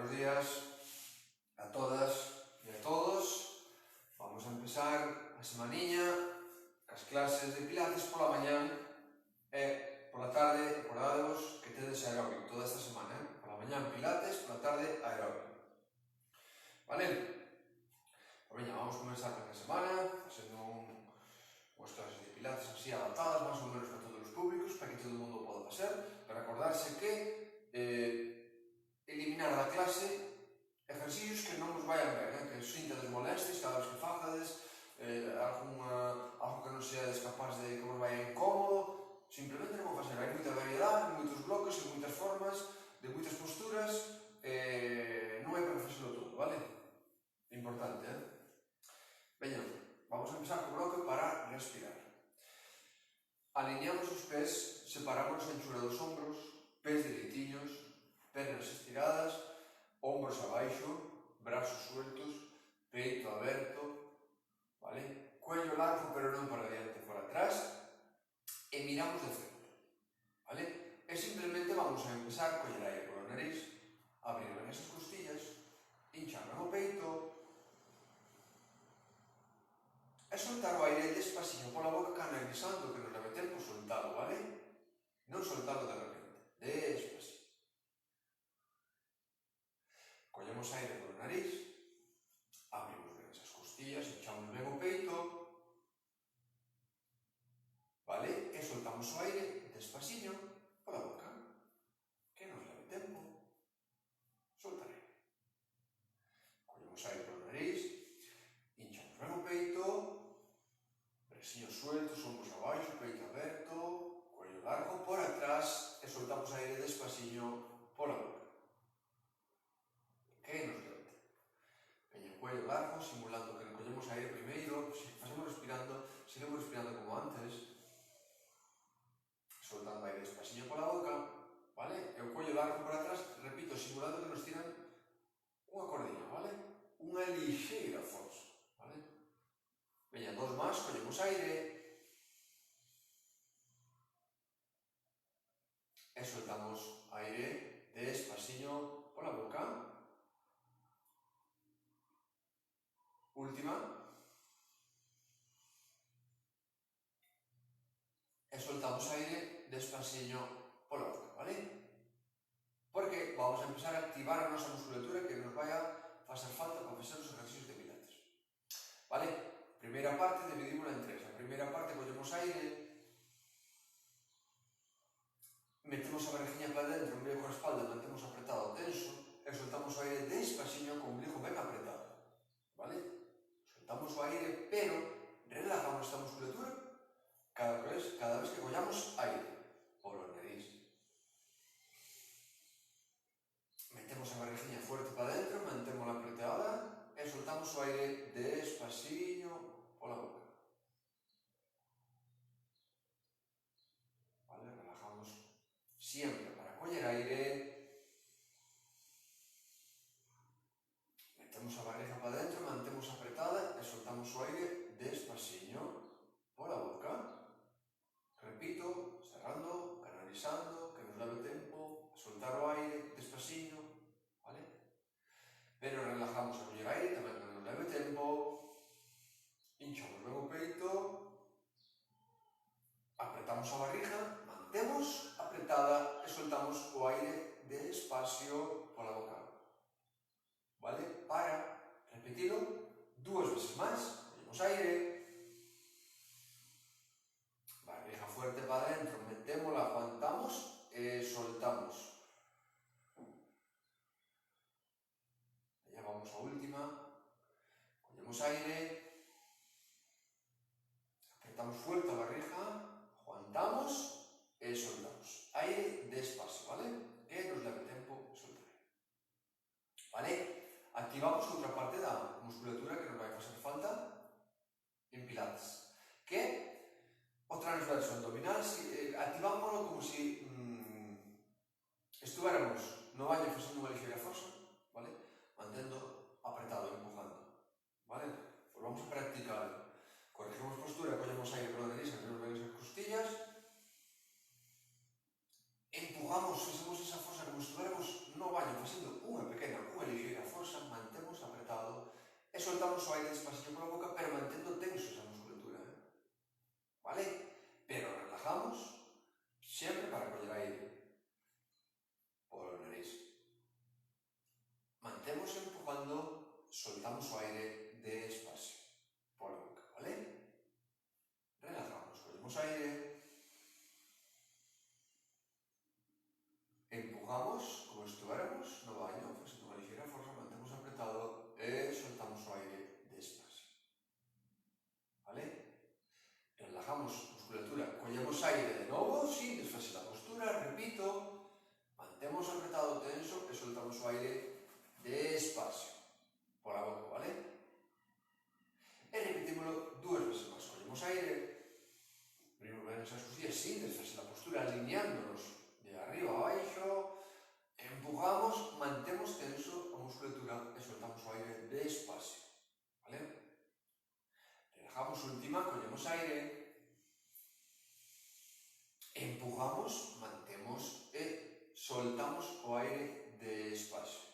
buenos días a todas e a todos. Vamos a empezar a semaniña cas clases de pilates pola mañá e pola tarde. Acordadevos que tedes aeróbico toda esta semana, Pola mañá pilates, pola tarde aeróbico. Vale? Pois veña, vamos comenzar con a semana facendo unhas clases de pilates así adaptadas máis ou menos para todos os públicos, para que todo o mundo poda facer, para acordarse que eliminar da clase ejercicios que non vos vayan ben, que sintades molestias cada vez que fagades, algo que non seades capaz de que vos vaya incómodo, simplemente non vou facer. Hai moita variedade, moitos bloques, en moitas formas, de moitas posturas, non hai para facelo todo, vale? Importante, Veña, vamos a empezar co bloque para respirar. Alineamos os pés, separamos a anchura dos ombros, pés dereitiños, pernas estiradas, ombros abaixo, brazos sueltos, peito aberto, vale? Cuello largo pero non para diante, para atrás, e miramos de frente, vale? E simplemente vamos a empezar a coller aire polo nariz, abrir ben esas costillas, hinchar ben o peito, e soltar o aire despacito pola boca, canalizando que nos leve tempo soltalo, vale? Non soltalo de repente, despacito. Collemos aire polo nariz, abrimos ben esas costillas, hinchamos ben o peito, vale? E soltamos o aire despacito pola boca, que nos leve tempo soltar aire. Collemos aire polo nariz, hinchamos ben o peito, brasiños sueltos, ombros abaixo, peito aberto, cuello largo por atrás e soltamos aire despacito pola boca. Que nos leve tempo. Veña, cuello largo, simulando que collemos aire primeiro, seguimos respirando como antes, soltando aire despacito pola boca, vale? E o cuello largo por atrás, repito, simulando que nos tiran unha cordiña, vale? Unha lixeira forza, vale? Veña, dos máis, collemos aire e soltamos aire despacito pola boca. Última. E soltamos aire despacito pola boca, vale? Porque vamos a empezar a activar a nosa musculatura que nos vai a facer falta para facer os ejercicios de pilates. Vale? Primeira parte dividímola en tres. A primeira parte collemos aire, metemos a barriguinha para dentro, o ombligo con a espalda, mantemos apretado o tenso e soltamos o aire despacito co ombligo ben apretado. Vale? Soltamos o aire, pero relajamos esta musculatura cada vez que collamos aire polo nariz. Metemos a barriguinha fuerte para dentro, mantémola apretada e soltamos o aire despacito pola boca. Vale? Relajamos sempre para coller aire. Metemos a barriga para dentro, mantemos apretada e soltamos o aire despacito pola boca. Repito, cerrando, canalizando, que nos leve tempo a soltar o aire despacito, vale? Pero relajamos a coller aire, tamén que nos leve tempo, hinchamos ben o peito, apretamos a barriga, mantemos apretada e soltamos o aire despacio pola boca. Vale? Para repetilo 2 veces máis, collemos aire, barriga fuerte para dentro, metémola, aguantamos e soltamos. Ya vamos a última, collemos aire, apretamos fuerte a barriga, aguantamos e soltamos. Aire despacio, vale? Que nos leve tempo soltar. Vale? Activamos outra parte da musculatura que nos vai facer falta en pilates, que o transverso abdominal. Activámoslo como se estuéramos no baño facendo unha ligeira forza, vale? Mantendo apretado, empujando, vale? Pois vamos a practicar. Corregimos postura, collemos aire polo nariz, abrimos ben as costillas, empujamos, facemos esa forza como se estuéramos no baño facendo unha pequena, unha empujamos como se estuviéramos no baño, facendo unha ligeira forza, mantemos apretado e soltamos o aire despacio. Vale? Relajamos musculatura, collemos aire de novo, sin desfacer a postura, repito, mantemos apretado tenso e soltamos o aire despacio pola boca, vale? E repetímoslo 2 veces máis. Collemos aire, abrimos ben esas costillas sin desfacer a postura, alineándonos de arriba a baixo, empujamos, mantemos tenso a musculatura e soltamos o aire despacio, vale? Relajamos última, collemos aire, empujamos, mantemos e soltamos o aire despacio,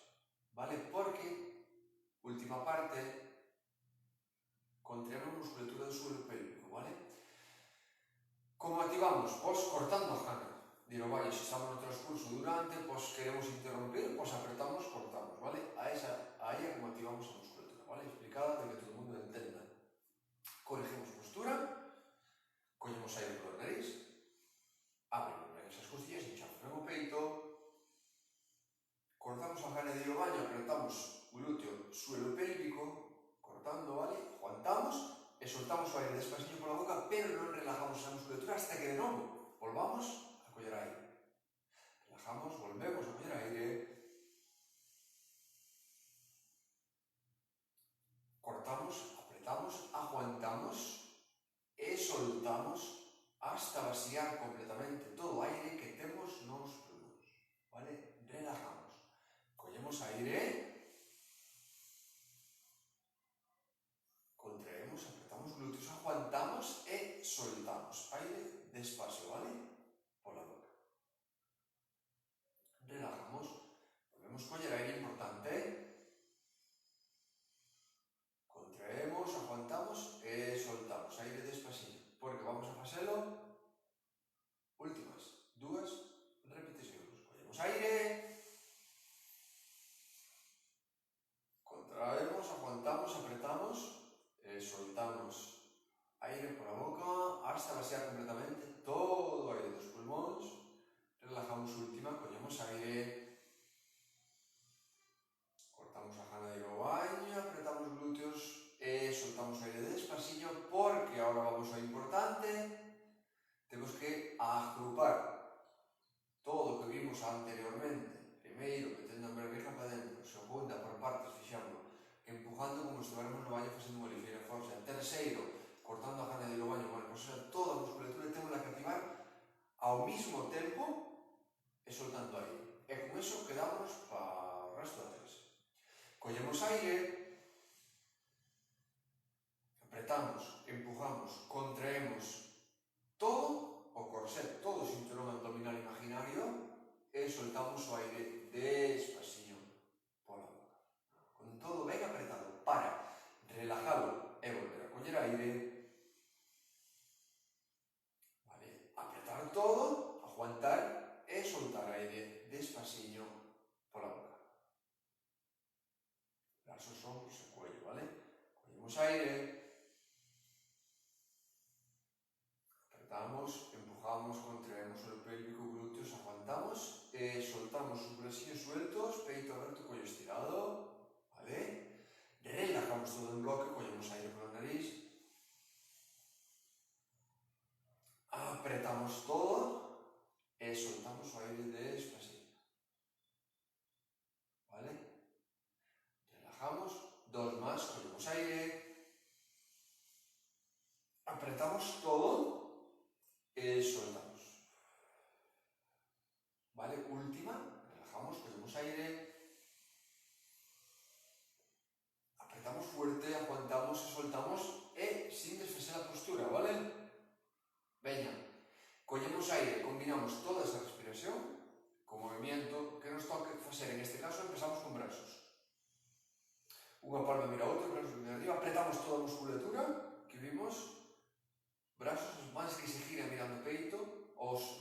vale? Porque, última parte, contraemos a musculatura do suelo pélvico, vale? Como activamos? Pois cortando a jana. Diro, vale, se estamos no transcurso durante, pois queremos interromper, pois apretamos, cortamos, vale? Aí é como activamos a musculatura, vale? Explicada para que todo o mundo entenda. Corregimos postura, collemos aire polo nariz, abrimos ben esas costillas, hinchamos ben o peito, cortamos a jana de ir ao baño, apretamos glúteo, suelo pélvico, cortando, vale? Aguantamos e soltamos o aire despacio pola boca, pero non relajamos a musculatura hasta que de novo volvamos a coller aire. Relajamos, volvemos a coller aire, cortamos, apretamos, aguantamos e soltamos hasta vaciar completamente todo o aire que temos nos pulmóns, vale? Relajamos, collemos aire, contraemos, apretamos glúteos, aguantamos e soltamos aire despacio, vale? Pola boca. Relajamos, volvemos coller aire, importante. Contraemos, aguantamos e soltamos aire despacio, porque vamos a facelo últimas 2 repeticións. Collemos aire, contraemos, aguantamos, apretamos e soltamos aire pola boca hasta vaciar completamente todo o aire dos pulmóns. Relajamos última, collemos aire, cortamos a jana de ir ao baño, apretamos glúteos e soltamos aire despacillo, porque agora vamos ao importante. Temos que agrupar todo o que vimos anteriormente. Primeiro, metendo a vergueja para dentro. Segunda, por partes, fixamos, empujando como se estuviéramos no baño facendo unha ligeira forza. Terceiro, cortando a jana de ir ao baño. Bueno, pois toda a musculatura temos que activar ao mismo tempo e soltando aire. E con iso quedámonos para o resto da clase. Collemos aire, apretamos, empujamos, contraemos todo o corset, todo o cinturón abdominal imaginario e soltamos o aire despaciño pola boca. Con todo ben apretado, para relajalo e volver a coller aire. Vale, apretar todo, aguantar e soltar aire despaciño pola boca. Brazos, ombros e cuello, vale? Collemos aire, apretamos, empujamos, contraemos o pélvico, glúteos, aguantamos e soltamos os brasillos sueltos, peito aberto, cuello estirado, vale? Relajamos todo en bloque, collemos aire pola nariz, apretamos todo e soltamos o aire despacito, vale? Relajamos, 2 más, collemos aire, apretamos todo e soltamos, vale? Última, relajamos, collemos aire, apretamos fuerte, aguantamos e soltamos e sin desfacer a postura, vale? Veña, collemos aire, combinamos toda esa respiración co movimiento que nos toque facer. En este caso empezamos con brazos. Unha palma mira a outra, brazos mira arriba, apretamos toda a musculatura que vimos, brazos, as mans que se giran mirando o peito,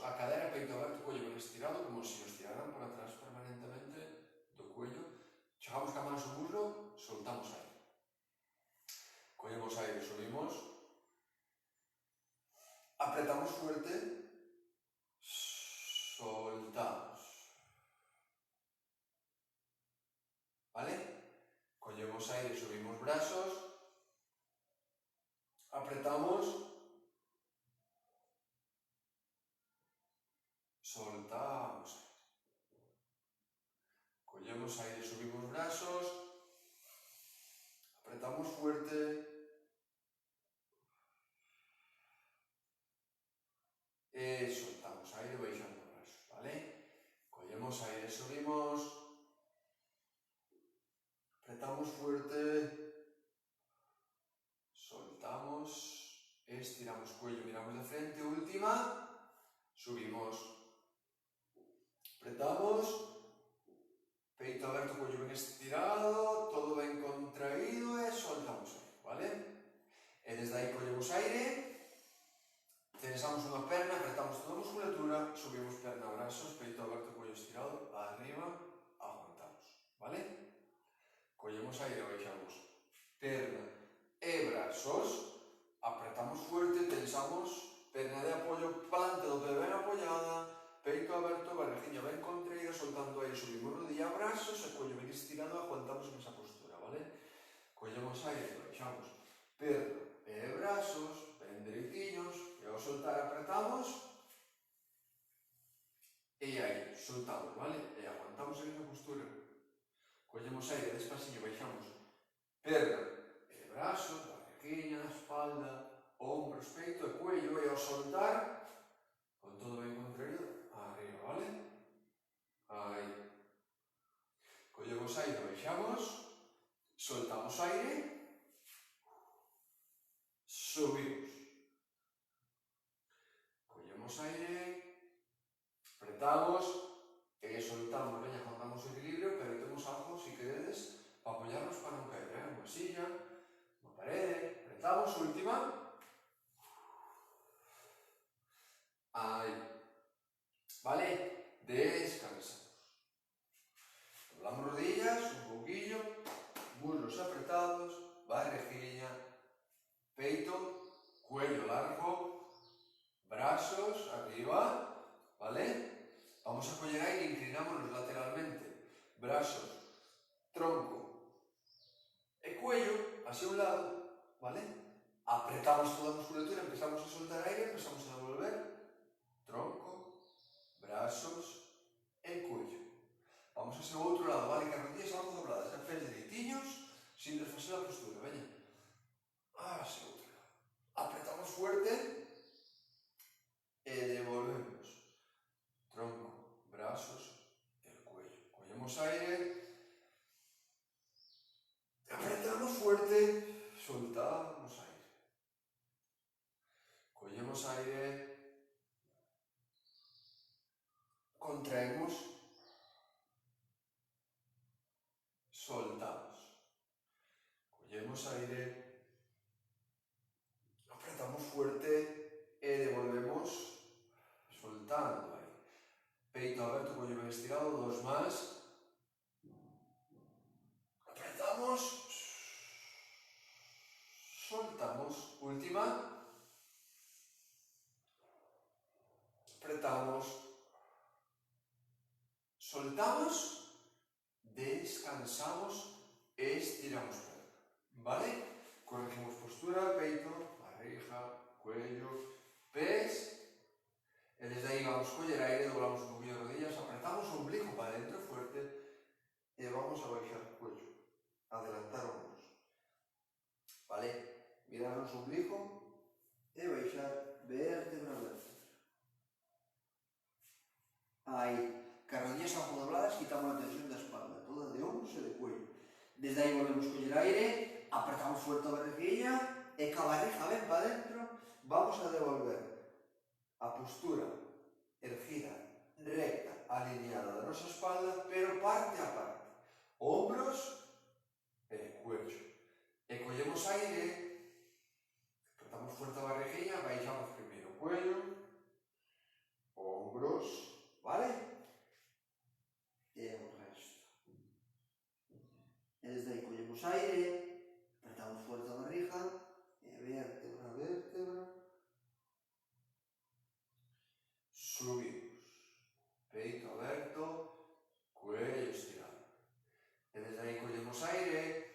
a cadera, peito aberto, cuello ben estirado, como se nos tiraran para atrás permanentemente do cuello. Chegamos ca mans ao muslo, soltamos aire. Collemos aire, subimos, apretamos fuerte, soltamos. collemos aire, subimos brazos, apretamos, soltamos. Collemos aire, subimos brazos, apretamos fuerte e soltamos aire baixando os brazos, vale? Collemos aire, subimos, apretamos fuerte, soltamos, estiramos cuello, miramos de frente, última, subimos, apretamos, peito aberto, cuello ben estirado, todo ben contraído e soltamos aire, vale? E desde aí collemos aire, tensamos unha perna, apretamos toda a musculatura, subimos perna, brazos, peito aberto, cuello estirado, arriba, aguantamos, vale? Collemos aire, baixamos perna e brazos, apretamos fuerte, tensamos, perna de apoio, planta do pé ben apoiada, peito aberto, barrigiña ben contraída, soltando aire, subimos rodilla, brazos e cuello ben estirado, aguantamos en esa postura, vale? Collemos aire, baixamos perna e brazos, ben dereitiños, e ao soltar apretamos, e aí, soltamos, vale? E aguantamos en esa postura. Collemos aire, despaciño, baixamos perna e brazos, barrigiña, espalda, ombros, peito e cuello, e ao soltar, con todo ben contraído, arriba, vale? Aí. Collemos aire, baixamos, soltamos aire, subimos. Collemos aire, apretamos, e soltamos, veña, contamos o equilibrio, pero temos algo, si queredes, para apoyarnos para non caer, unha silla, unha parede, apretamos, última, aí, vale? Descansamos. Doblamos rodillas, un pouquillo, muslos apretados, barrigiña, peito, cuello largo, brazos arriba, vale? Vamos a coller aire, inclinámonos lateralmente, brazos, tronco e cuello hacia un lado, vale? Apretamos toda a musculatura, empezamos a soltar aire, empezamos a devolver, tronco, brazos e cuello. Vamos a ser o outro lado, vale? Que as rodillas algo dobladas, e pés dereitiños, sin desfaser a postura, veña. Hacia outro lado. Apretamos fuerte e devolvemos. Tronco, brazos e cuello. Collemos aire, apretamos fuerte, soltamos aire. Collemos aire, contraemos, soltamos. Collemos aire, apretamos fuerte e devolvemos, soltando aire. Peito aberto, cuello ben estirado, dos más. Apretamos, soltamos, última. Apretamos, soltamos, descansamos, estiramos perna, vale? Corregimos postura, peito, barriga, cuello, pés. E desde aí vamos coller aire, doblamos un poquillo de rodillas, apretamos o ombligo para dentro fuerte e vamos a baixar o cuello, adelantar hombros, vale? Mirarnos o ombligo e baixar vértebra a vértebra. Aí, que as rodillas algo dobladas, quitamos a tensión da espalda, toda de hombros e de cuello. Desde aí volvemos coller aire, apretamos fuerte a barriguilla e ca barriga ben para dentro, vamos a devolver a postura erguida, recta, alineada da nosa espalda, pero parte a parte. Ombros e cuello. E collemos aire, apretamos fuerte a barriguilla, baixamos primeiro o cuello, ombros, vale? E o resto. E desde aí collemos aire, apretamos fuerte a barriga, e vértebra a vértebra, subimos, peito aberto, cuello estirado. E desde aí collemos aire,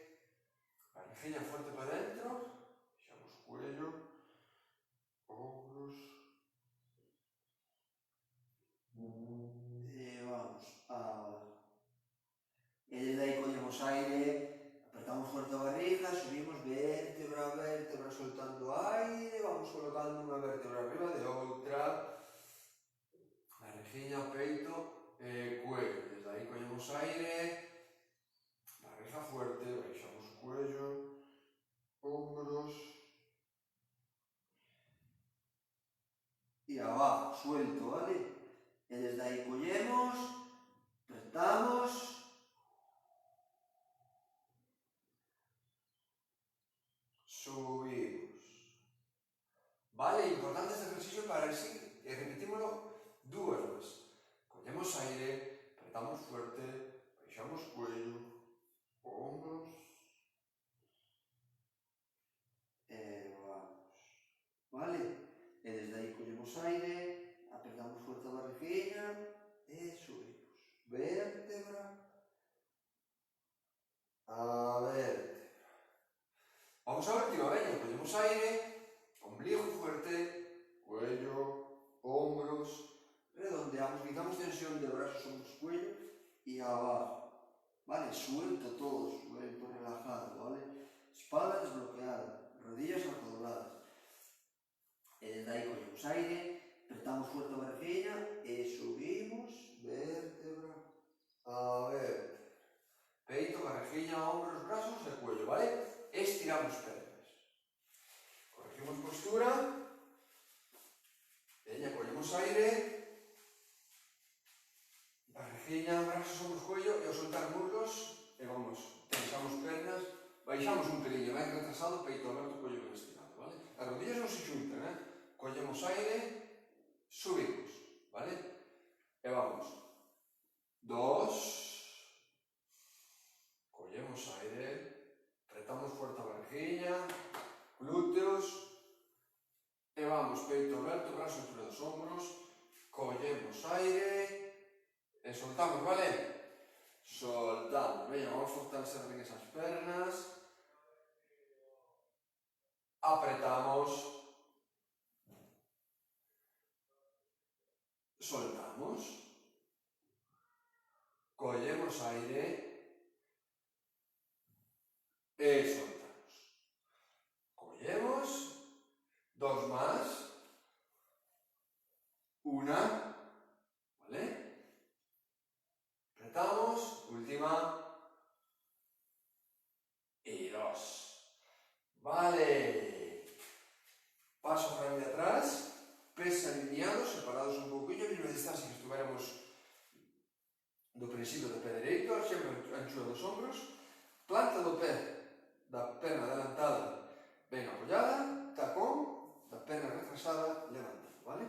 colocando unha vértebra arriba de outra, barrigiña, peito e cuello. Desde aí collemos aire, barriga fuerte, baixamos cuello, hombros e abajo, suelto, vale? E desde aí collemos, apretamos, subimos. Vale, importante este ejercicio para el sí, y repetímoslo 2 veces. Collemos aire, apretamos fuerte, baixamos cuello, hombros e vamos. Vale? E desde aí collemos aire, apretamos fuerte a barriguinha e subimos. Vértebra a vértebra. Vamos a última, veña, collemos aire, ombligo fuerte, cuello, hombros, redondeamos, quitamos tensión de brazos, hombros, cuello y abajo. Vale, suelto todo, suelto, relajado, ¿vale? Espalda desbloqueada, rodillas dobladas. E desde aí collemos aire, apretamos fuerte a barriguinha e subimos, vértebra a vértebra. Peito, barriguinha, hombros, brazos e cuello, ¿vale? Estiramos pernas. Corregimos postura. Veña, collemos aire, barriguinha, brazos, hombros, cuello e ao soltar muslos e vamos, tensamos pernas, baixamos un pelín, ben retrasado, peito aberto, cuello ben estirado, vale? As rodillas non se xuntan, collemos aire, subimos, vale? E vamos. 2, collemos aire, apretamos fuerte a barriguinha, glúteos, e vamos, peito aberto, brazo entre os hombros, collemos aire, e soltamos, vale? Soltamos, veña, vamos a fortalecer ben esas pernas, apretamos, soltamos, collemos aire e soltamos. Collemos, 2 más, 1, ¿vale? Apretamos, última, y 2. Vale. Paso grande atrás, pés alineados, separados un poquinho, a mesma distancia que estuviéramos do principio do pé dereito, sempre a anchura dos ombros, planta do pé da perna adelantada ben apoyada, tacón da perna retrasada levantando, vale?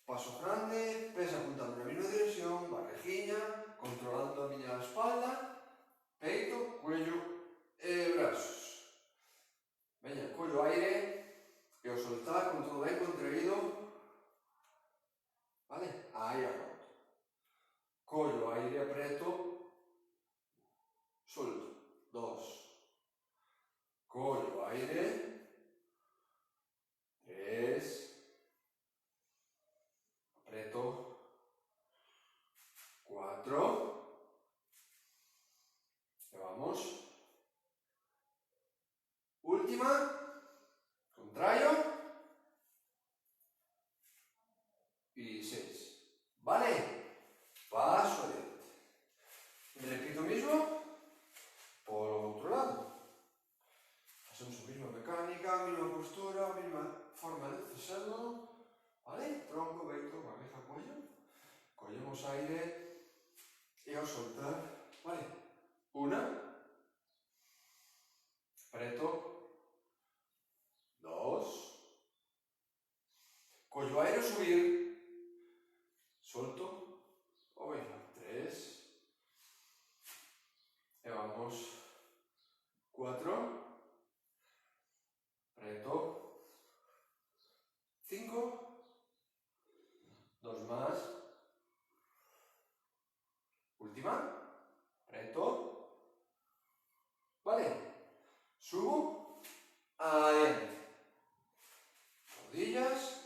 Paso grande, pés apuntando na mesma dirección, barriguinha, controlando a miña espalda, peito, cuello e brazos. Veña, collo aire e ao soltar con todo ben contraído, vale? Aí aguanto. Collo aire, apreto, solto. 2. Collo aire, 3. Apreto, 4. E vamos. Última, contraio, y 6. ¿Vale? Paso adelante. Repito mismo por otro lado. Hacemos la misma mecánica, misma postura, misma forma de hacerlo. ¿Vale? Tronco, peito, barriga, cuello. Collemos aire y ao soltar, ¿vale? 1. Apreto. 2. Collo aire, subir. Solto. O baixar. 3. E vamos. 4. Apreto. 5. 2 más. Última. Apreto. Vale. Subo. Adentro. Rodillas.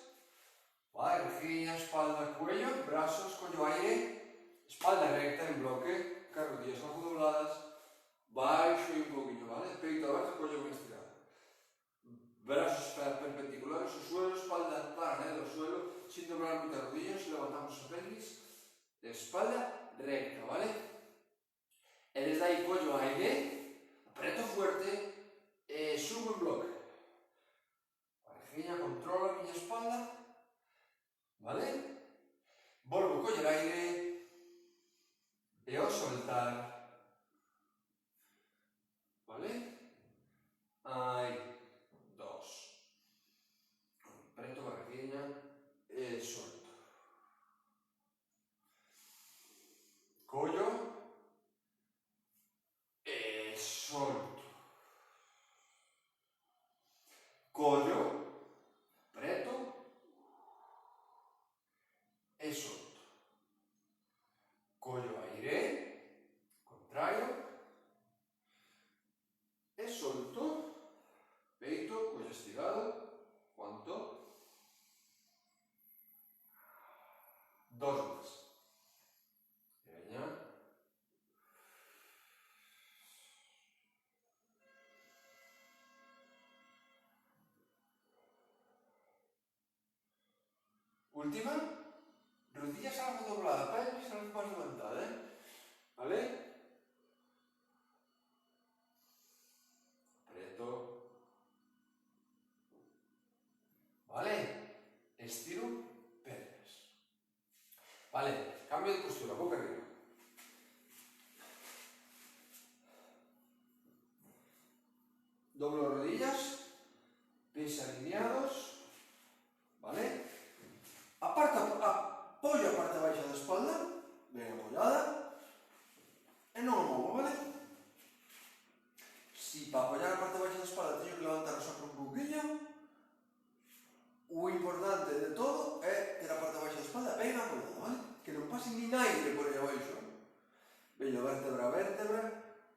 Barriguinha, espalda, cuello, brazos, collo aire, espalda recta en bloque, rodillas abajo dobladas, baixo y un poquillo, ¿vale? Peito abajo, cuello bien estirado. Brazos perpendiculares, desde ahí collo aire, aprieto fuerte, subo en bloque. Parejiña, controlo a miña espalda, vale? Volvo a coller aire e ao soltar, vale? Aí, 2. Apreto a barriguinha e solto. Collo e solto. Collo, apreto e solto. Collo aire, contraio, e solto. Peito, cuello estirado. ¿Cuánto? 2 más. Veña. Última. Rodillas algo doblada, pelvis algo más levantada, ¿vale? Aprieto. ¿Vale? Estiro piernas. Vale, cambio de postura, boca arriba. Doblo rodillas, pies alineados, ¿vale? Apoyo a parte baixa da espalda, ben apoyada, e non o movo, vale? Si para apoyar a parte baixa da espalda teño que levantar o sacro un pouquinho, o importante de todo é ter a parte baixa da espalda ben apoyada, vale? Que non pase nin aire por aí abaixo. Veño vértebra a vértebra,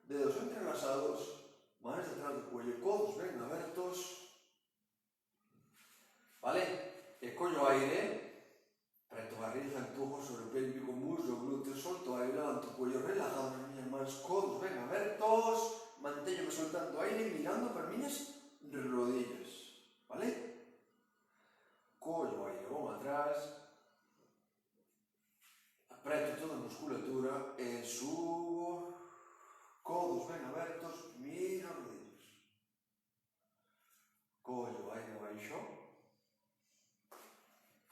dedos entrelazados, manos detrás do cuello, codos ben abertos, vale? E collo aire, apreto barriga, empujo sobre o pélvico, muslo, glúteo, solto aire, levanto o cuello relajado nas miñas mans, codos ben abertos, mantéñome soltando aire, mirando para miñas rodillas, vale? Collo aire, vou atrás, apreto toda a musculatura e subo, codos ben abertos, miro rodillas. Collo aire baixo,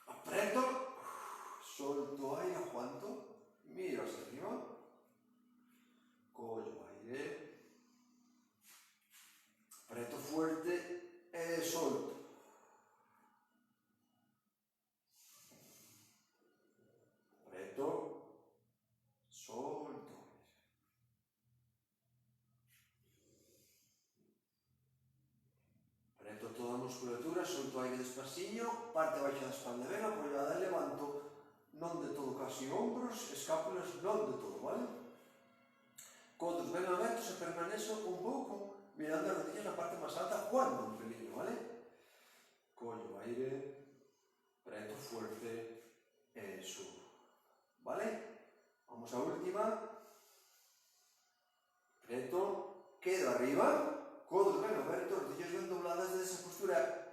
apreto, solto aire, aguanto, miro hacia arriba, collo aire, apreto fuerte e solto. Apreto, solto. Apreto toda a musculatura, solto aire despaciño, parte baixa da espalda ben apoyada, levanto non de todo casi ombros, escápulas non de todo, vale? Codos ben abertos e permanexo un pouco mirando as rodillas na parte máis alta, jugando un pelillo, vale? Collo aire, apreto fuerte e subo, vale? Vamos a última. Apreto, quedo arriba, codos ben abertos, rodillas ben dobladas desde esa postura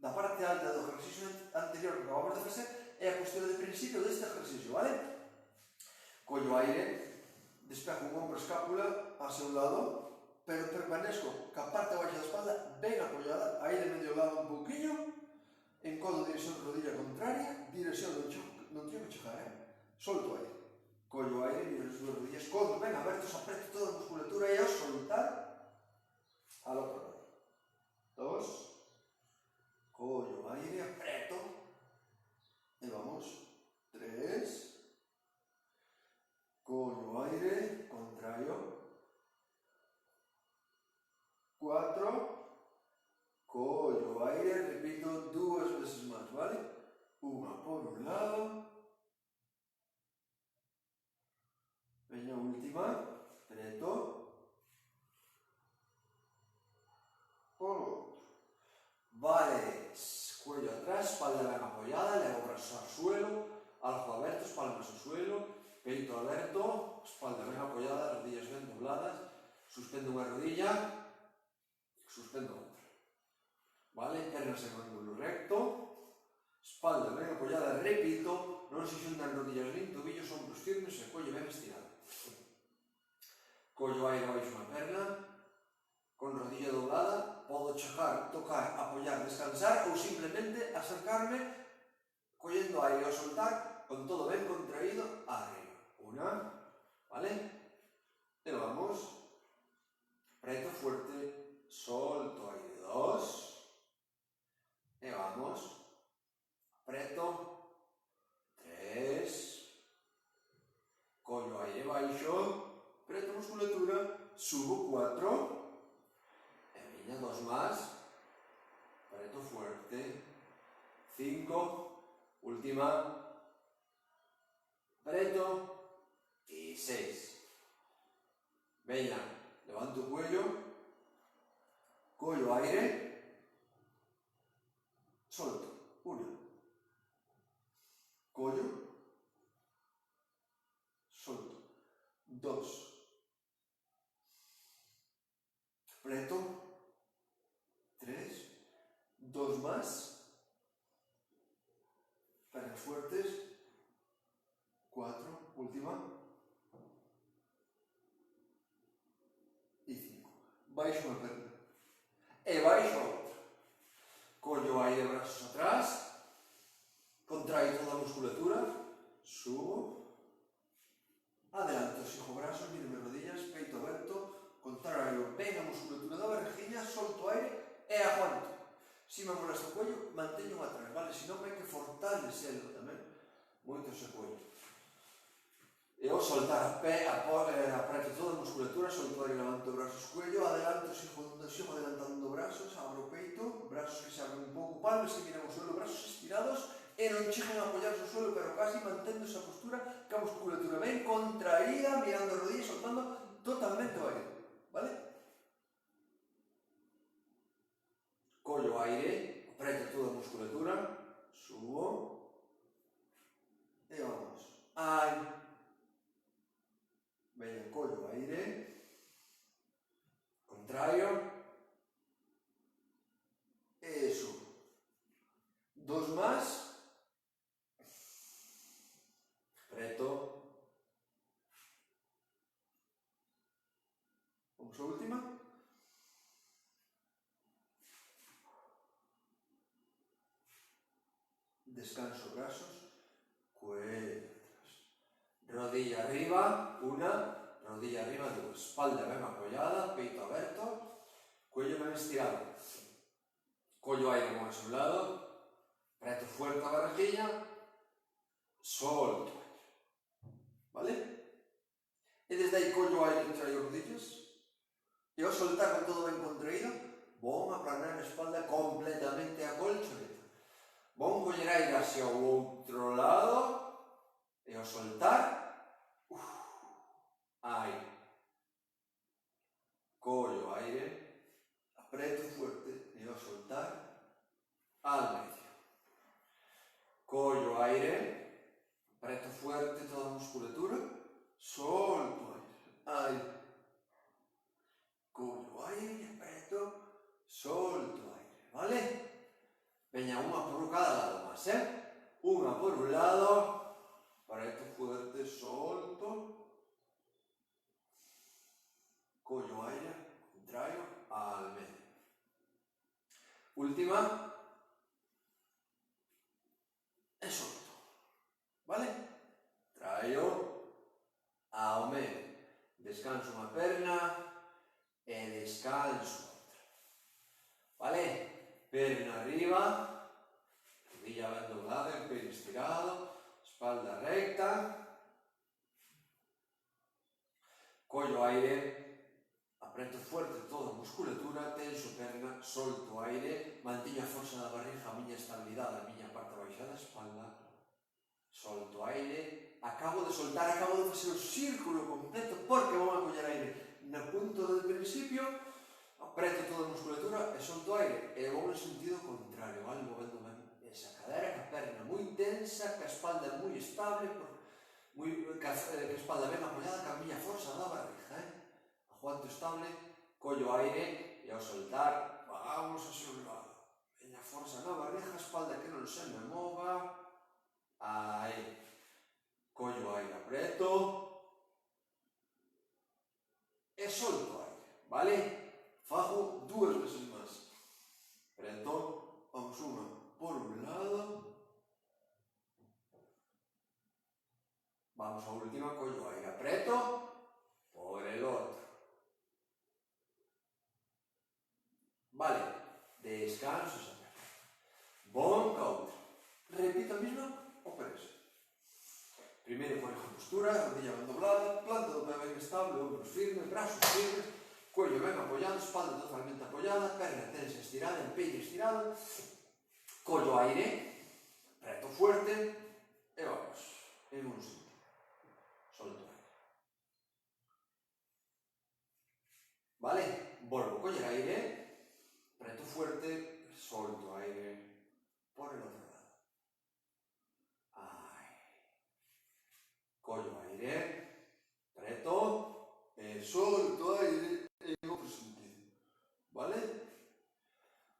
da parte alta do ejercicio anterior que acabamos de facer é a postura de principio deste ejercicio, vale? Collo aire, despejo un ombro escápula a seu lado, pero permanezco ca parte baixa da espalda ben apoyada, aire medio lado un pouquinho, encodo dirección rodilla contraria, dirección non teño que chegar, solto aire. Collo aire, miro as duas rodillas, codos ben abertos, apreto toda a musculatura e ao soltar al outro lado. 2, collo aire, apreto, e vamos, 3, collo aire, contraio, 4, collo aire, repito 2 veces máis, vale? Unha por un lado, veña a última, apreto, por outro. Vale, cuello atrás, espalda ben apoyada, levo brazos al suelo, algo abertos, palmas al suelo, peito aberto, espalda ben apoyada, rodillas ben dobladas, suspendo unha rodilla, suspendo outra. Vale, pernas en ángulo recto, espalda ben apoyada, repito, non se xuntan rodillas nin tobillos, ombros firmes e cuello ben estirado. tocar, apoyar, descansar ou simplemente acercarme collendo aire ao soltar con todo ben contraído arriba. Una, vale? E vamos. Apreto fuerte, solto aire. Dos. E vamos. Apreto. Tres. Collo aire baixo. Apreto musculatura. Subo. Cuatro. E viña dos más. Apreto fuerte. Cinco. Última. Apreto. Y seis. Veña, levanto o cuello. Collo aire. Solto. Una. Collo. Solto. Dos. Apreto. Tres. Dos más. Pernas fuertes. Cuatro. Última. Y cinco. Baixo unha perna. E baixo a outra. Collo aire, brazos atrás. Contraio toda a musculatura. Subo. Adelanto, sigo brazos, miro rodillas, peito aberto. Contraio ben a musculatura da barrigiña, solto aire e aguanto. Se me molesta o cuello, manteño atrás, vale? Se non hai que fortalecelo tamén. Moito ese cuello. E ao soltar a pé, apreto toda a musculatura, solto aire, levanto brazos, cuello, adelanto, sigo adelantando brazos, abro o peito, brazos que se abren un pouco, palmas que miran ao suelo, brazos estirados, e non chegan a apoiarse ao suelo, pero casi mantendo esa postura, que a musculatura ben contraída, mirando a rodillas, soltando totalmente o aire, vale? Collo aire, apreto toda a musculatura, subo, e vamos. Ai. Veña, collo aire, contraio, e subo. Dos más, apreto, vamos a última, descanso brazos, cuello atrás, rodilla arriba, una, rodilla arriba, dos, espalda ben apoyada, peito aberto, cuello ben estirado, collo aire con ese lado, apreto fuerte a barriguilla, solto aire, vale? E desde aí collo aire entre as rodillas, e ao soltar con todo ben contraído, vou aplanar a espalda completamente a colchoneta. Vou coller aire hacia o outro lado, e ao soltar, aire. Collo aire, apreto fuerte, e ao soltar, al medio. Collo aire, apreto fuerte toda a musculatura, solto aire. Collo aire, apreto, solto aire, vale? Veña, unha por cada lado máis, Unha por un lado, apreto fuerte, solto, collo aire, contraio, al medio. Última, e solto, vale? Traio ao medio, descanso unha perna e descanso outra, vale? Perna arriba, rodilla ben doblada, el peito estirado, espalda recta, collo aire, apreto fuerte toda a musculatura, tenso perna, solto aire, manteño a forza da barriga, a miña estabilidade, a miña parte baixa da espalda, solto aire, acabo de soltar, acabo de facer o círculo completo porque vou a coller aire no punto del principio, apreto toda a musculatura e solto aire e vou en sentido contrario, vale? Movendo esa cadera, que a perna moi tensa, que a espalda moi estable, que a espalda ben apoiada, que a miña forza da barriga, aguanto estable, collo aire e ao soltar, vamos hacia un lado. Veña forza na barriga, a espalda que non se me mova, aí. Collo aire, apreto e solto aire, vale? Fago 2 veces máis. apreto, vamos una por un lado, vamos a última, collo aire, apreto, por el otro. Vale, descanso, bon outra. Repito a mesma operación. Primeiro conejo a postura, rodilla ben doblada, planta do pé ben estable, ombros firmes, brazos firmes, cuello ben apoyado, espalda totalmente apoyada, perna tensa estirada, empeine estirado, collo aire, apreto fuerte e vamos, en un sitio, solto aire. Vale, volvo a coller aire, apreto fuerte, solto aire por el otro lado. Collo aire, apreto, solto aire en otro sentido, ¿vale?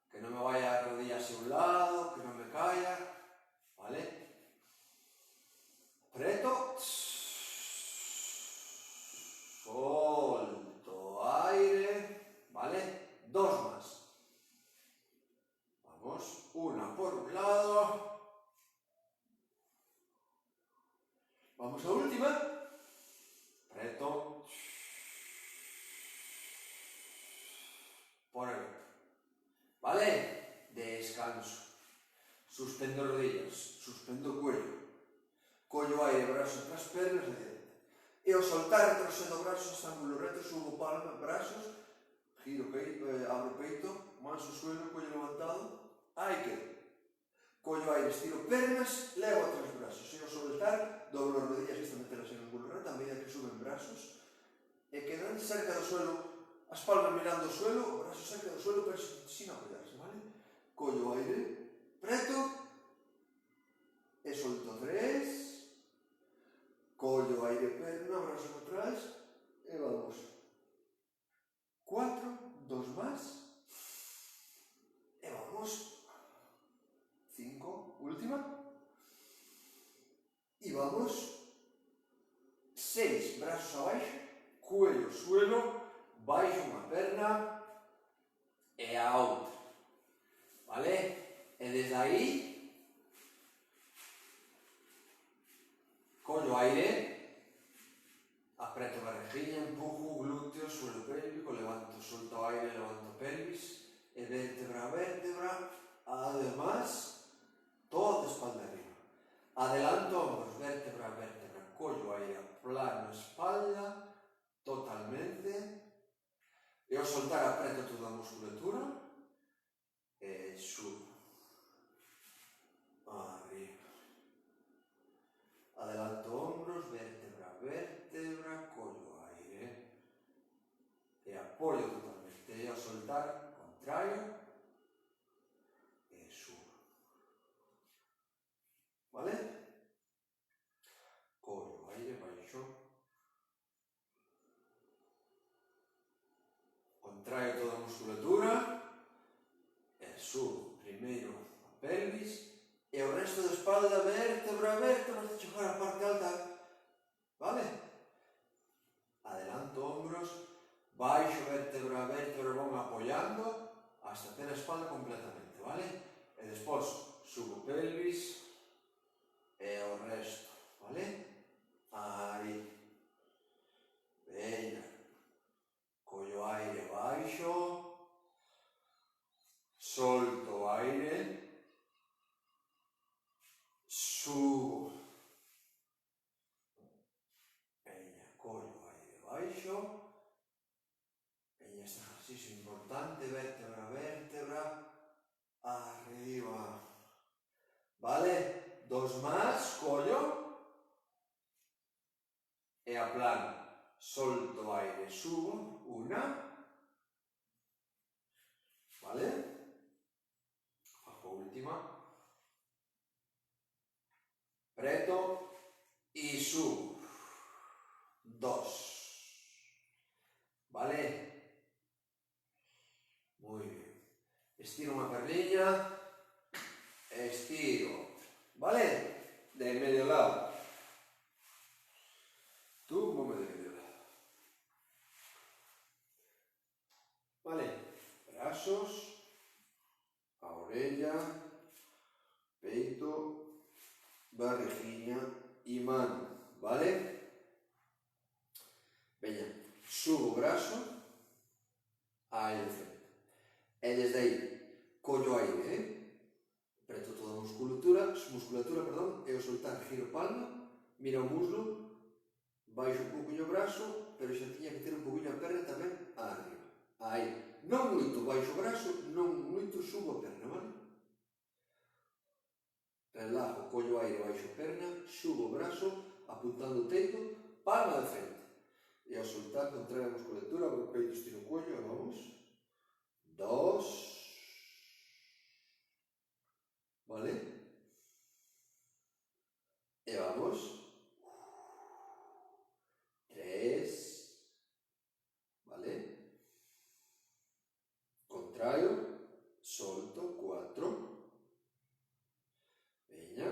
Que no me vaya a rodilla hacia un lado, que no me caiga, ¿vale? Apreto, solto aire, ¿vale? Dos más. Vamos, una por un lado. Vamos a última. Apreto. Por el otro. ¿Vale? Descanso. Suspendo rodillas. Suspendo cuello. Collo aire, brazos tras pernas adiante. E ao soltar, retrocedo brazos, ángulo reto, subo palma, brazos, giro, abro peito, manso suelo, cuello levantado. Aí quedo. Collo aire, estiro pernas, levo a tres brazos. E ao soltar, doblo as rodillas hasta meterlas en ángulo reto, a medida que suben brazos, e quedan cerca do suelo, as palmas mirando o suelo, o brazo cerca do suelo, pero sin apoyarse, vale? Collo aire, preto, e solto tres, collo aire, perna, brazos atrás, e vamos. 4, 2 más, e vamos. 5, última, y vamos. 6, brazos abaixo, cuello, suelo, baixo unha perna e a outra, vale? E desde aí, collo aire, apreto barriguinha, empujo, glúteo, suelo pélvico, levanto, solto aire, levanto pelvis, e vértebra a vértebra, además, toda espalda arriba. Adelanto hombros, vértebra a vértebra, collo aire, plano, espalda, totalmente. E ao soltar apreto toda a musculatura e subo. Arriba. Adelanto hombros, vértebra a vértebra, collo aire. E apoio totalmente. E ao soltar, contrario. ¿Vale? Collo, aire, baixo. Contraio toda a musculatura. E subo. Primeiro a pelvis. E o resto da espalda, vértebra a vértebra, hasta chegar a parte alta. ¿Vale? Adelanto hombros. Baixo, vértebra a vértebra, van apoyando hasta ter a espalda completamente. ¿Vale? E despois subo pelvis. E o resto, vale? Aí. Veña. Collo aire baixo. Solto aire. Subo. Veña, collo aire baixo. Veña, este ejercicio importante, vértebra a vértebra. Arriba. Vale? 2 más, collo, e aplano, solto aire, subo, una, vale? Faco última, preto y subo, 2, vale? Muy bien, estiro una perlilla, estiro. ¿Vale? De medio lado. Tú, mueve de medio lado. ¿Vale? Brazos orella, peito, barriguinha e mano, vale? Veña, subo o brazo aí de frente. E desde aí, collo o aire, preto toda a musculatura, e ao soltar giro palma, mira o muslo, baixo un pouquinho o brazo, pero xa tiña que ter un pouquinho a perna tamén arriba. Aí, non moito baixo o brazo, non moito subo a perna, vale? Relajo, collo o aire baixo a perna, subo o brazo, apuntando o teito, palma de frente. E ao soltar, contrae a musculatura, o peito estiro o cuello, vamos. 2. Vale? E vamos. 3. Vale? Contraio, solto, 4. Veña.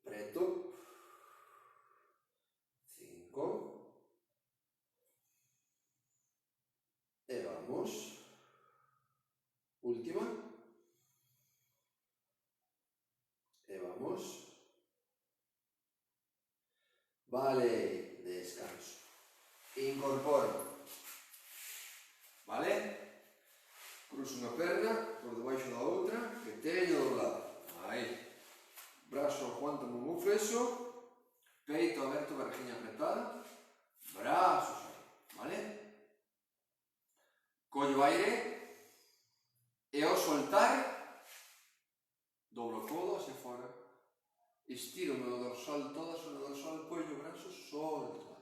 Preto. 5. E vamos. Última. E vamos. Vale, descanso. Incorporo. Vale? Cruzo unha perna por debaixo da outra que teño do lado. Aí. Brazo aguanta no meu fleso. Peito aberto, barriguinha apretada. Brazos aí. Vale? Collo aire. E ao soltar, doblo o codo hacia fora, estiro o meu dorsal, toda a zona dorsal, collo o brazo, solto.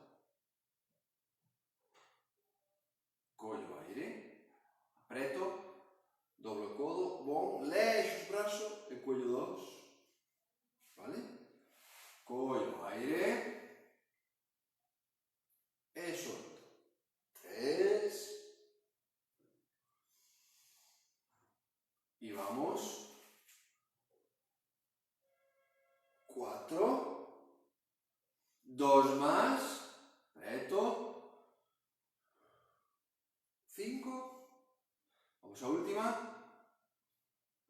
Collo o aire, apreto, doblo o codo, bom, leixo os brazos e collo dos. Vale? Collo o aire e solto. 3. Y vamos. 4. 2 más. Reto. 5. Vamos a última.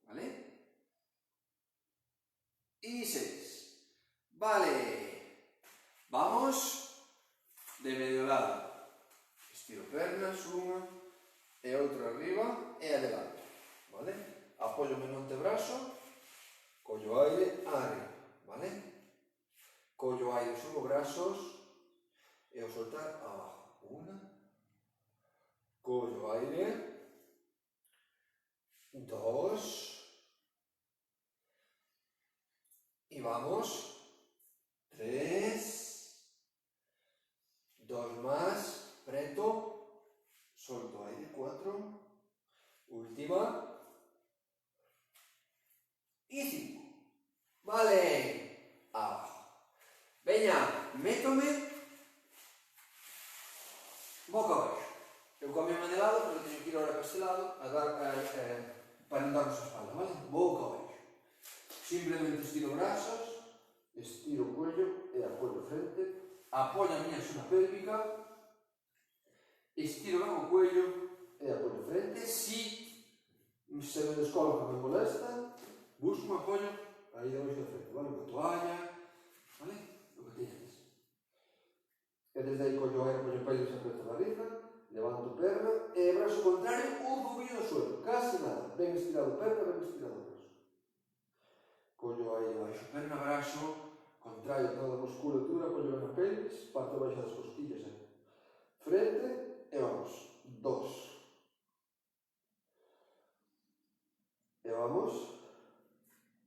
¿Vale? Y 6. Vale. Vamos de medio lado. Estiro pernas, unha e outra arriba e adelante. Vale? Apóyome no antebrazo, collo aire, arriba, vale? Collo aire, subo brazos e ao soltar, abajo. Unha, collo aire, 2, e vamos, 3, 2 más, preto, solto aire, 4, última, y 5. Vale. Abajo. Veña, métome boca abaixo. Eu cambio de lado, pero teño que ir ahora para este lado para non darnos a espalda, vale? Boca abaixo. Simplemente estiro brazos, estiro o cuello e apoio a frente, apoio a miña zona pélvica, estiro ben o cuello e apoio a frente. Si se me descoloca, me molesta, busco un apoyo aí debaixo da frente, vale? Unha toalla, vale? Lo que teñades. E desde aí collo o aire, collo o pelvis, apreto a barriga, levanto perna e brazo contrario, un poquinho do suelo, casi nada. Ben estirado perna, ben estirado brazo. Collo o aire baixo perna, brazo, contrario toda a musculatura, collo ben a pelvis, parte baixo das costillas, frente e vamos. 2. E vamos.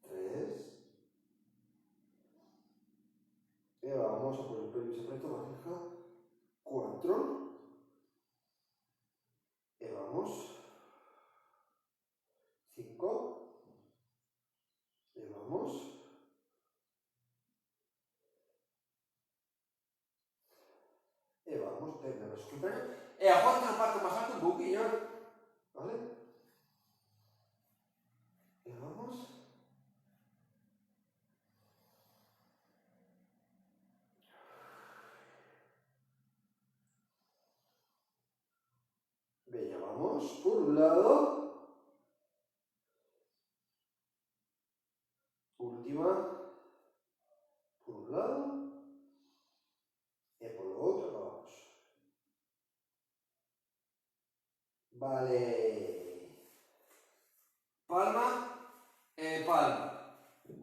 3. E vamos, apoio o pelvis, apreto a barriga. 4. E vamos. 5. E vamos. E vamos, perna, brazo contrario. E aguanta na parte máis alta un pouquinho, vale? E vamos. Veña, vamos por un lado. Vale. Palma, palma.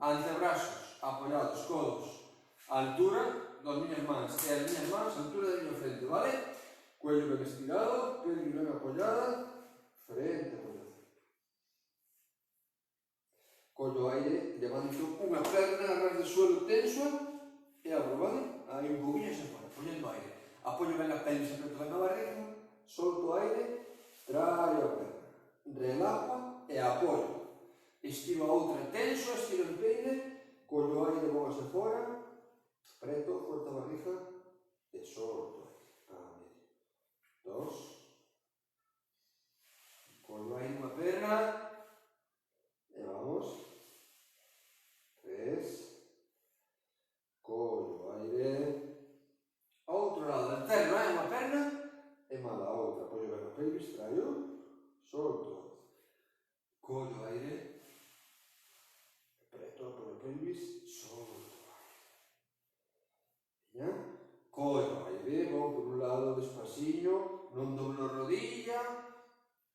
Antebrazos apoyados, codos, altura, las miñas mans e as miñas mans, altura da miña frente, vale? Cuello ben estirado, pelvis ben apoyada, frente apoyada. Collo aire, levanto unha perna a ras do suelo tenso e abro, vale? Aí un pouquinho se fora, poñendo aire. Apoyo ben a pelvis, apreto ben a barriga, solto aire, traio a perna, relajo e apoio. Estiro a outra tenso, estiro en peine, collo aire, vou hacia fora, apreto, fuerte a barriga e solto aire. Dos. Collo aire unha perna e vamos. Tres. Collo aire. Outro lado, alterno, unha perna e mala a outra. Apoio ben a pelvis, traio, solto. Collo aire. Apreto, apoio a pelvis, solto. Ya? Collo aire, vou por un lado despaciño, non doblo rodilla,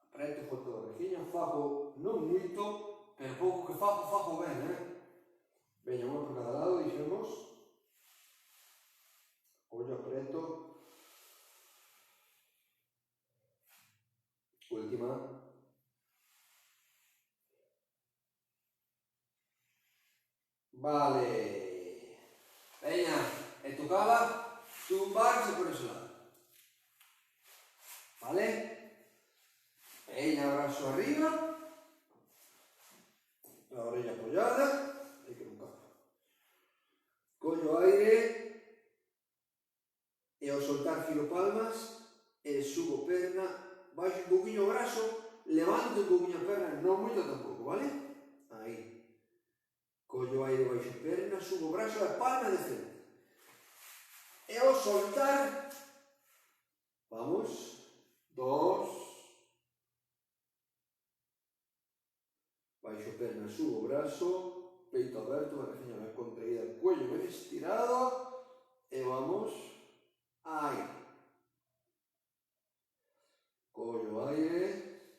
apreto forte a barriguinha, fago non moito, pero pouco que fago ben, Veña, unha por cada lado, dixemos. Ollo, apreto. Última. Vale. Veña, e tocaba tumbarse por ese lado. Vale? Veña, brazo arriba. La orella apoyada. Aí que non cabe. Collo aire. E ao soltar filo palmas. E subo perna. Baixo un pouquinho o brazo. Levanto un pouquinho a perna. Non moito tampouco, vale? Aí. Collo aire baixo perna, subo o brazo e palma de frente. E ao soltar, vamos, dos, baixo perna, subo o brazo, peito aberto, barriguinha ben contraída, cuello ben estirado, e vamos, aire. Collo aire,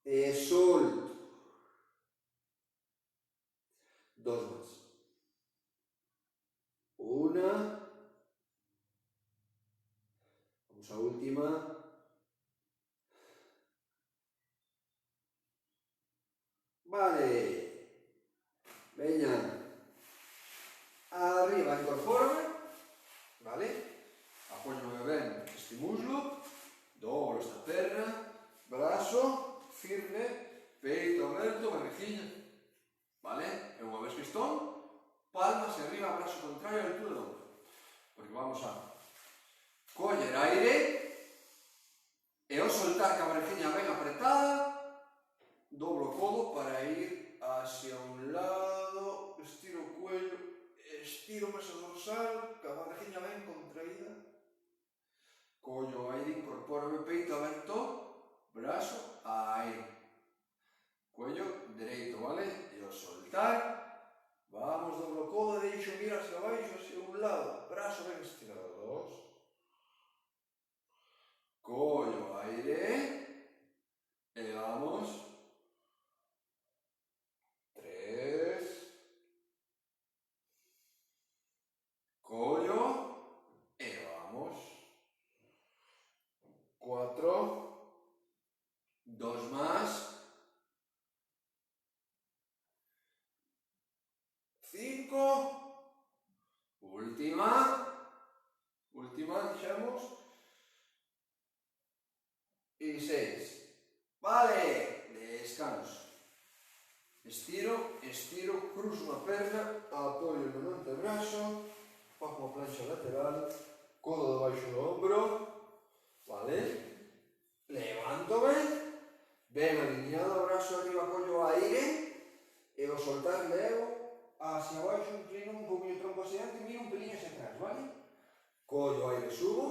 e solto. Dos más. Una. Vamos a última. Vale. Veña. Arriba, incorpórame. Vale. Apóyame ben este muslo. Doblo esta perna. Brazo. Firme. Peito aberto, barriguinha. Vale? E unha vez que estou, palmas e arriba, brazo contrario, altura do ombro. Porque vamos a coller aire e ao soltar que a barriguinha ben apretada, doblo o codo para ir hacia un lado, estiro o cuello, estiro máis a dorsal, que a barriguinha ben contraída, collo aire, incorpórame, peito aberto, brazo, aire. Cuello dereito, vale? E ao soltar, vamos, doblo o codo, deixo vir hacia abaixo, hacia un lado, brazo ben estirado, dos. Collo aire, e vamos. Tres. Collo, e vamos. Cuatro. Dos más. 5, última, dixemos, e 6. Vale, descanso. Estiro, cruzo unha perna, apoio no antebrazo, fago unha plancha lateral, codo debaixo do ombro, vale? Levántome, ben alineado, brazo arriba, collo aire, e ao soltar levo hacia abaixo, inclino un poquinho o tronco hacia diante e miro un pelín hacia atrás, vale? Collo aire, subo,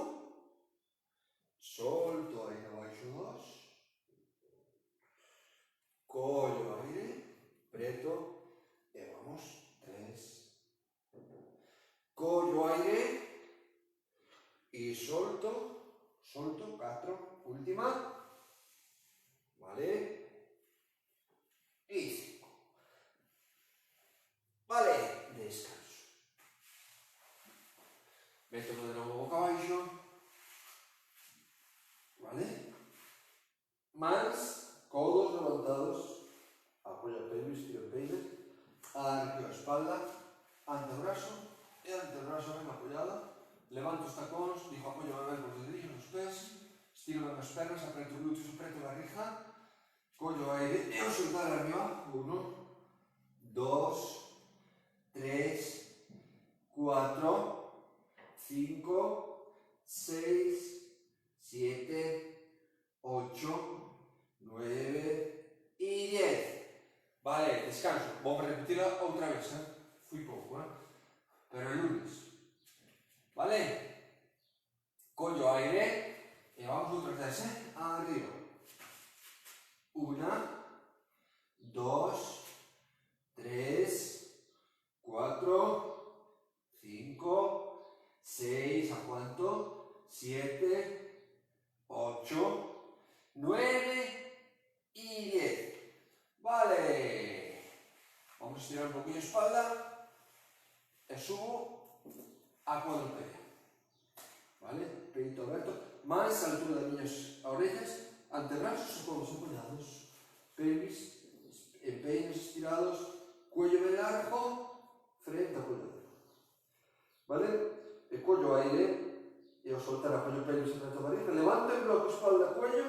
solto aire abaixo, dos, collo aire, preto, e vamos, tres, collo aire, e solto, catro, última, ¿vale? Y 5. Vale, descanso. Método de nuevo boca abajo, ¿vale? Mans, codos levantados, apoya pelvis, tiro peine, arriba espalda, antebrazo y antebrazo bien apoyado. Levanto os tacóns, digo apoyo ben os dedillos nos pés, estiro ben as pernas, apreto glúteos, apreto barriga, collo aire e o soltar arriba. 1, 2, 3, 4, 5, 6, 7, 8, 9 y 10. Vale, descanso. Vamos a repetirla outra vez, Fui pouco, pero el lunes. ¿Vale? Collo aire y vamos otra vez, arriba. 1, 2, 3, 4, 5, 6, ¿a cuánto? 7, 8, 9 y 10. Vale. Vamos a estirar un poquillo la espalda y subo a cuadrupedia. ¿Vale? Peito aberto, más a la altura de mis orejas, antebrazos o codos apoyados, pelvis, empeines estirados, cuello bien largo, frente apoyado. ¿Vale? El cuello aire, y os soltar apoyo pelvis frente a barriga, levanto el bloque espalda cuello,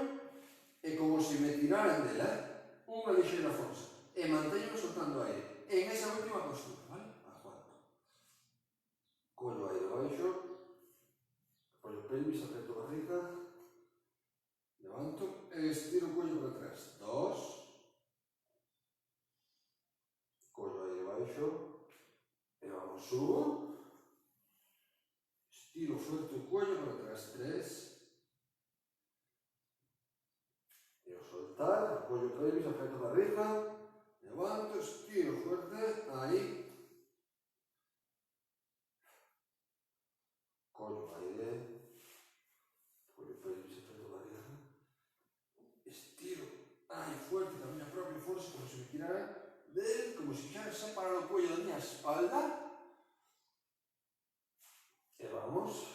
y como si me tiraran de la, una ligera fuerza, y mantengo soltando aire, en esa última postura, ¿vale? Aguanto. Cuello aire baixo, apoyo pelvis, aprieto barriga, levanto, estiro el cuello para atrás. 2, cuello aire baixo, y vamos, subo, estiro fuerte el cuello para atrás. 3, y a soltar, apoyo pelvis, aprieto barriga, levanto, estiro fuerte, ahí, cuello aire, apoyo pelvis, aprieto barriga, estiro, ahí fuerte, también a propia fuerza, como si me tirara, como si ya separado el cuello de mi espalda. Y vamos.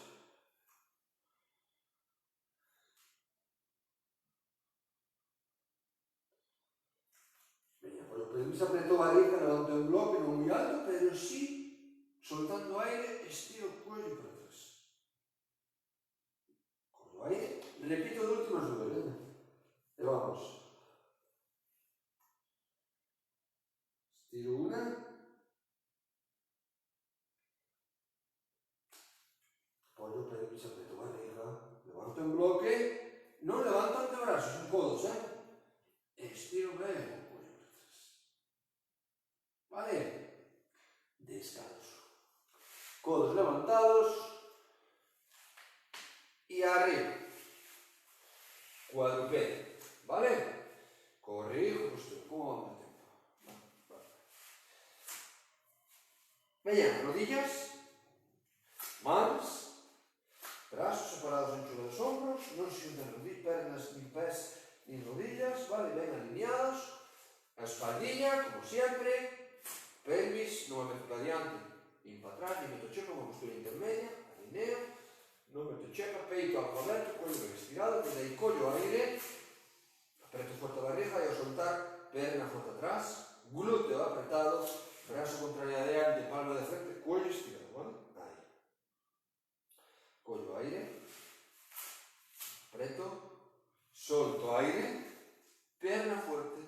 Venga, apoyo pelvis, aprieto barriga, levanto el bloque, no muy alto, pero sí, soltando aire, estiro el cuello para atrás. Cuello aire, repito de últimas 9, y vamos. Estiro una. Apoyo pelvis, aprieto barriga, levanto en bloque, no levanto antebrazos, son codos, estiro bien el cuello para atrás. ¿Vale? Descanso. Codos levantados y arriba. Cuadrupedia, ¿vale? Corrijo postura. ¿Cómo vamos de tiempo? Vale. Vean, rodillas, manos, brazos separados ancho de los hombros, no se sienten pernas, ni pies, ni rodillas, ¿vale? Bien alineados. La espaldilla, como siempre. Pelvis, no me meto para adelante, ni para atrás, ni meto checa, como postura intermedia, alineo. No meto checa, peito algo aberto, cuello bien estirado, desde ahí collo aire, aprieto fuerte la barriga y a soltar, perna fuerte atrás, glúteo apretado, brazo contrario adelante, palma de frente, cuello estirado, ¿vale? Ahí. Collo aire, aprieto, solto aire, perna fuerte,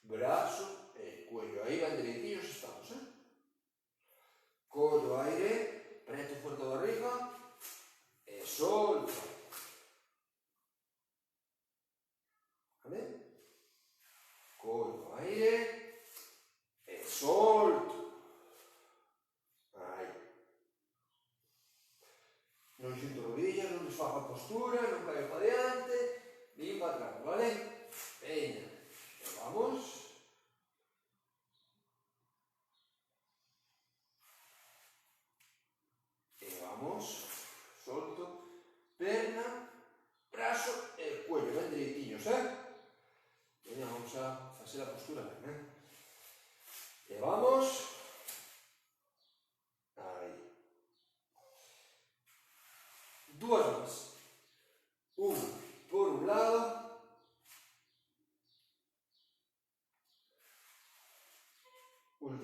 brazo, cuello, ahí van derechillos estamos, Collo aire, aprieto fuerte la barriga, solto. ¿Vale? Collo aire, solto. Ahí. Non xunto rodillas, non desfago a postura, non caio para diante, nin para atrás, vale? Veña, vamos. Vamos, solto, perna, brazo e cuello, ben dereitiños,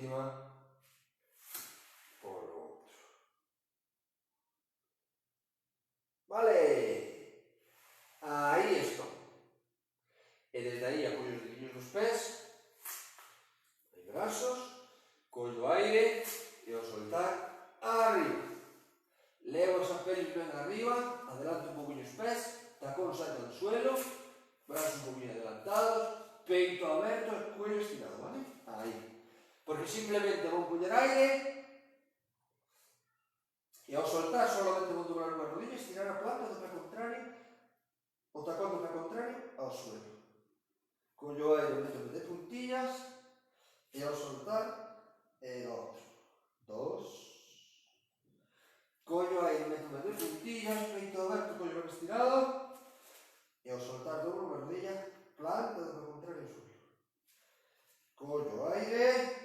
última por outro. Vale, aí está. E desde aí apoio os dediños dos pés, hai brazos, collo aire e ao soltar arriba. Levo esa pelvis ben arriba, adelanto un poquinho os pés, tacón salta al suelo, brazos un poquinho adelantados, peito aberto, cuello estirado, ¿vale? Aí. Porque simplemente vou poñer aire e ao soltar solamente vou doblar unha rodilla, estirar a planta do pé contrario, o tacón do pé contrario ao suelo. Collo aire, meto de puntillas e ao soltar outro. 2. Collo aire, meto de puntillas, peito aberto, collo ben estirado e ao soltar dobro unha rodilla, planta do pé contrario ao suelo. Collo aire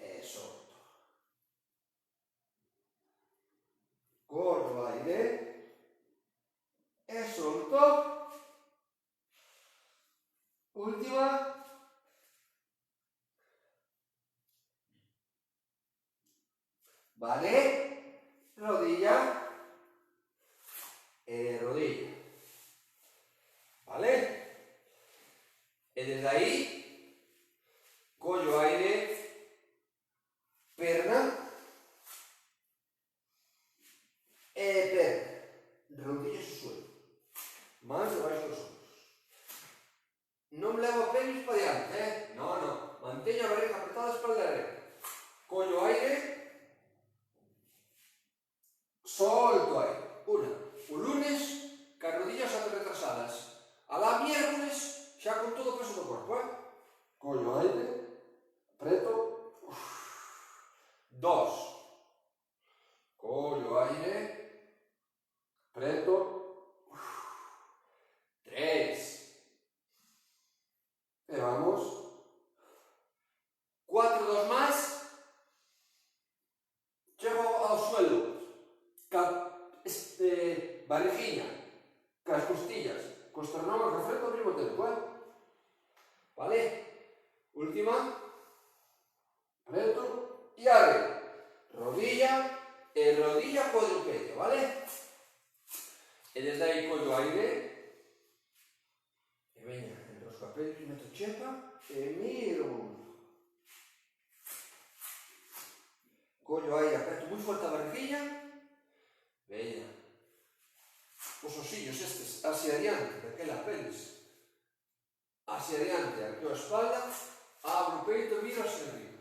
e solto. Collo aire e solto. Última. Vale. Rodilla e rodilla. Vale. E desde aí collo aire, perna e perna. Rodillas ao suelo. Mans debaixo dos ombros. Non me levo a pelvis para diante, No, no. Manteño a barriga apretada, espalda recta. Collo aire, solto aire. O lunes, cas rodillas ate retrasadas. Alá miércoles, xa con todo o peso do corpo, Collo aire, apreto. 2. Collo aire, apreto. 3. E vamos. 4, 2 más. Chego ao suelo. Barrigiña, cas costillas, cos esternóns de frente ao mesmo tempo, Vale? Última. Preto e arriba. Rodilla e rodilla cuadrupedio, vale? E desde aí collo aire e veña, entre os papeles meto chepa e miro o mundo. Collo aire, aperto moi forte a barriguilla, veña. Os osillos estes hacia adiante, daquela pelvis, hacia adiante, arqueo a espalda, abro o peito e miro hacia arriba.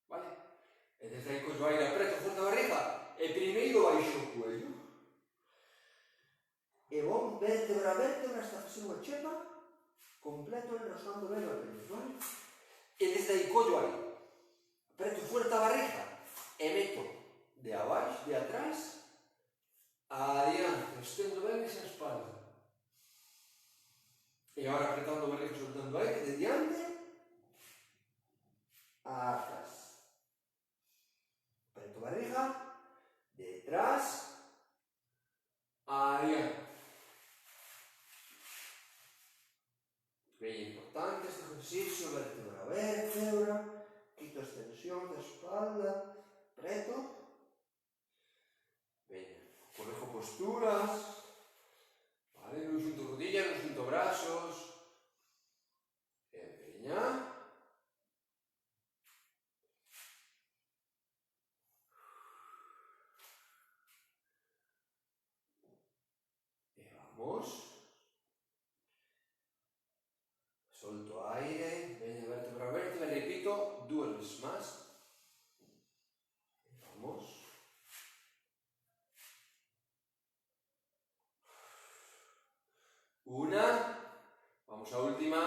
Vale? E desde aí collo aire, apreto forte a barriga e primeiro baixo o cuello. E vou vértebra a vértebra hasta facer unha chepa completo enroscando ben a pelvis, vale? E desde aí collo aire, apreto forte a barriga e meto de abaixo, de atrás, adiante, estendo ben esa espalda. E agora apretando a barriga, soltando aire, de diante a atrás. Apreto a barriga, detrás, adiante. Ben importante este ejercicio, vértebra a vértebra, quito extensión da espalda, apreto. Correjo posturas, vale, non xunto rodillas, non xunto brazos, e veña. E vamos. Solto aire, veña vértebra a vértebra, repito 2 veces máis. E vamos. Una, vamos a última.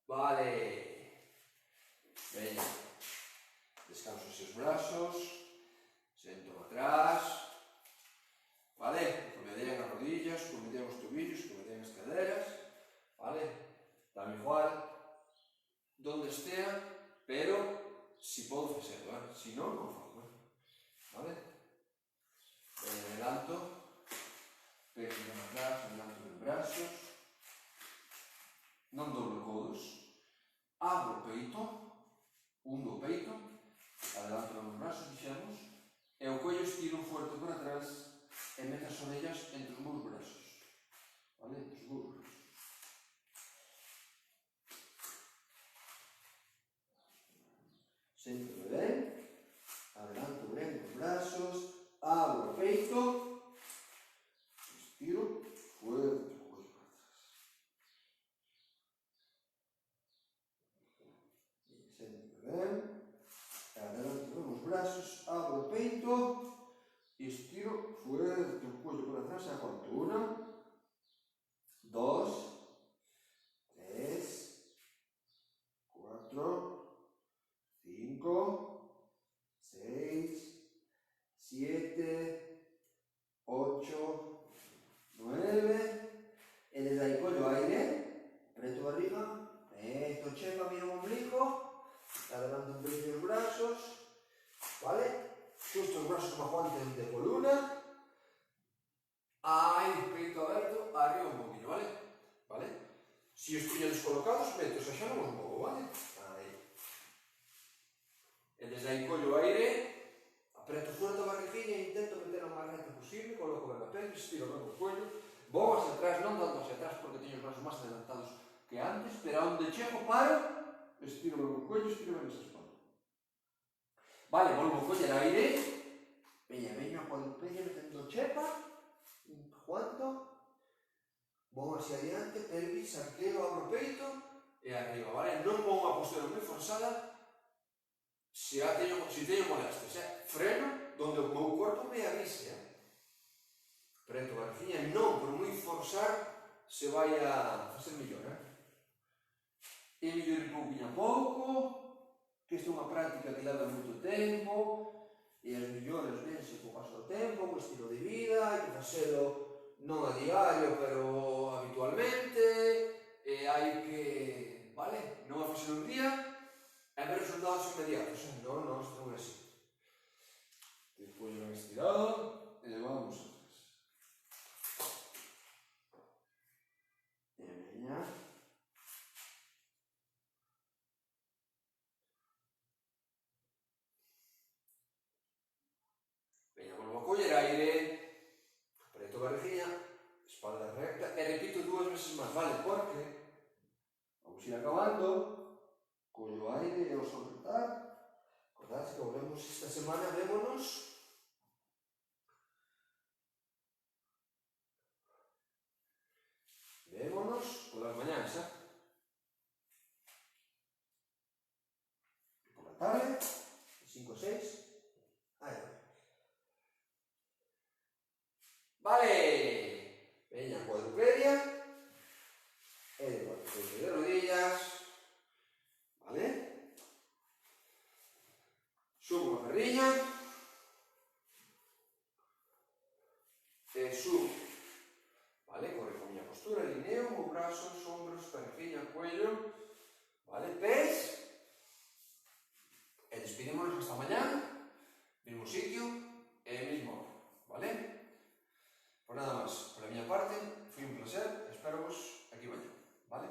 Vale. Veña. Descanso os brazos, sento atrás. Vale? Comedean as rodillas, comedean os tobillos, comedean as caderas. Vale? Dame igual donde estea, pero si podo facerlo, si non, non fago, vale? Ben adelanto, pecho para atrás, adelanto de brazos, non doblo codos, abro o peito, hundo o peito, adelanto os brazos, dixemos, e o cuello estiro fuerte para atrás e meto as orellas entre os meus brazos, vale? Entre os meus brazos. Sento-me ben, adelanto ben os brazos, abro o peito, estiro fuerte o cuello para atrás. Sento-me ben, adelanto ben os brazos, abro o peito, estiro fuerte o cuello para atrás, aguanto 1, 2, 3, 4, 5, 6, 7, 8, 9, e desde aí collo aire, preto barriga, preto chepa, miro o ombligo, adelanto un pelín os brazos, vale? Xusto os brazos que me aguanten de columna, aí, peito aberto, arriba un poquinho, vale? Vale? Si os puños descolocados, meto, xa xa non os movo, vale? Aí. E desde aí collo o aire, apreto fuerte a barriguinha e intento meter o máis recto posible, coloco ben a pelvis, estiro ben o cuello, vou hacia atrás, non tanto hacia atrás porque teño os brazos máis adelantados que antes, pero onde chego paro, estiro ben o cuello, estiro ben esa espalda. Vale, volvo a coller aire, veño a cuadrupedia metendo chepa, aguanto, vou hacia adiante, pelvis, arqueo, abro o peito e arriba, vale? Non vou a postura moi forzada, se teño molestias, freno donde o meu corpo me avise, preto a barriga, non por moi forzar se vai a facer mellor, e mellor un pouquinho a pouco, que isto é unha práctica que leva moito tempo, e as mellores vense co paso do tempo, co estilo de vida, hai que facelo non a diario, pero habitualmente, e hai que, vale, non a facelo un día, e ver resultados inmediatos, non, isto non é así. Despois ben estirado, e vamos atrás. E veña. Veña, volvo a coller aire, apreto a barriguinha, espalda recta, e repito 2 veces máis, vale? Porque vamos ir acabando, collo aire e ao soltar, acordad que volvemos esta semana, vémonos polas mañáns, por la tarde, 5 o 6, aí vai. Vale, veña, cuadrupedia, e de cuadrupedia de rodillas, vale? Subo a ferriña, e subo, vale? Corrijo a miña postura, alineo, os brazos, ombros, ferriña, cuello, vale? Pés, e despidémonos hasta mañá, mismo sitio e mismo hora, vale? Pues nada máis, por a miña parte, foi un placer, espero vos aquí mañá, vale?